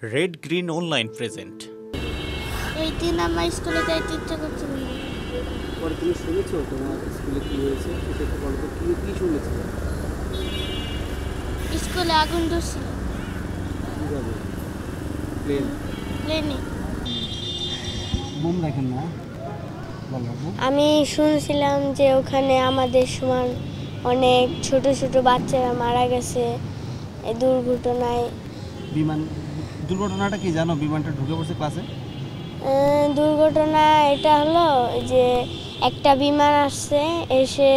Red green online present. এই দিন আমার স্কুলে যাইতে ইচ্ছা করছিল না। পরে তুমি শুনেছো তোমার স্কুলে কি হয়েছে সেটা একটু বলো তো, কি শুনেছো? স্কুলে আগুন ধরছিল কীভাবে? প্লেনে। বোম রাখেন না, বলো। আমি শুনছিলাম যে ওখানে আমাদের সমান অনেক ছোট ছোট বাচ্চারা মারা গেছে এই দুর্ঘটনায়। বিমান দুর্ঘটনাটা কি জানো? বিমানটা ঢুকে পড়ছে ক্লাসে। দুর্ঘটনা এটা হলো যে একটা বিমান আসছে, এসে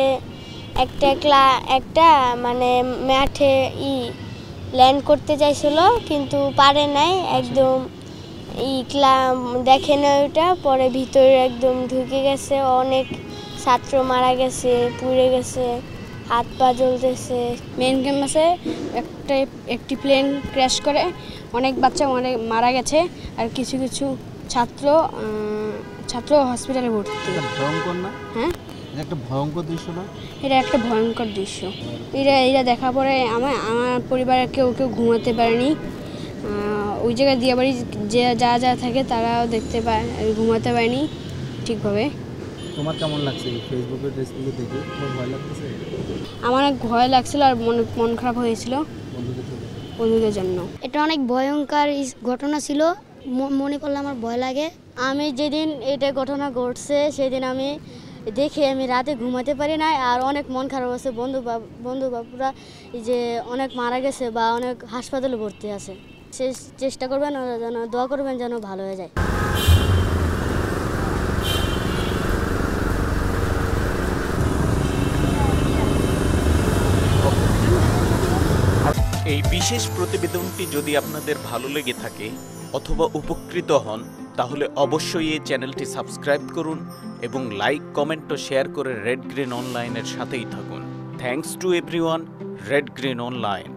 একটা মানে মাঠে ল্যান্ড করতে চাইছিল কিন্তু পারে নাই, একদম দেখে না ওটা, পরে ভিতরে একদম ঢুকে গেছে, অনেক ছাত্র মারা গেছে, পুড়ে গেছে, হাত পা জ্বলতেছে। মেইন ক্যাম্পাসে একটি প্লেন ক্র্যাশ করে অনেক বাচ্চা মারা গেছে, আর কিছু কিছু ছাত্র হসপিটালে ভর্তি। এটা ভয়ঙ্কর না? হ্যাঁ, এটা একটা ভয়ঙ্কর দৃশ্য না? এটা একটা ভয়ঙ্কর দৃশ্য। এটা দেখার পরে আমার পরিবারের কেউ ঘুমাতে পারেনি। ওই জায়গায় দিয়ে বাড়ি যে যা থাকে তারাও ঘুমাতে পারেনি ঠিকভাবে। তোমার কেমন লাগছে ফেসবুকের ড্রেসগুলো দেখে? তোমার ভয় লাগতেছে? আমার অনেক ভয় লাগছিল আর মন খারাপ হয়েছিল বন্ধুদের জন্য। এটা অনেক ভয়ঙ্কর ঘটনা ছিল, মনে করলে আমার ভয় লাগে। আমি যেদিন এটা ঘটনা ঘটছে সেদিন আমি রাতে ঘুমাতে পারি না, আর অনেক মন খারাপ আছে। বন্ধু বাবুরা যে অনেক মারা গেছে বা অনেক হাসপাতালে ভর্তি আছে, চেষ্টা করবেন যেন, দোয়া করবেন যেন ভালো হয়ে যায়। এই বিশেষ প্রতিবেদনটি যদি আপনাদের ভালো লেগে থাকে অথবা উপকৃত হন, তাহলে অবশ্যই এই চ্যানেলটি সাবস্ক্রাইব করুন এবং লাইক, কমেন্ট ও শেয়ার করে রেড গ্রিন অনলাইনের সাথেই থাকুন। Thanks to everyone. Red green online.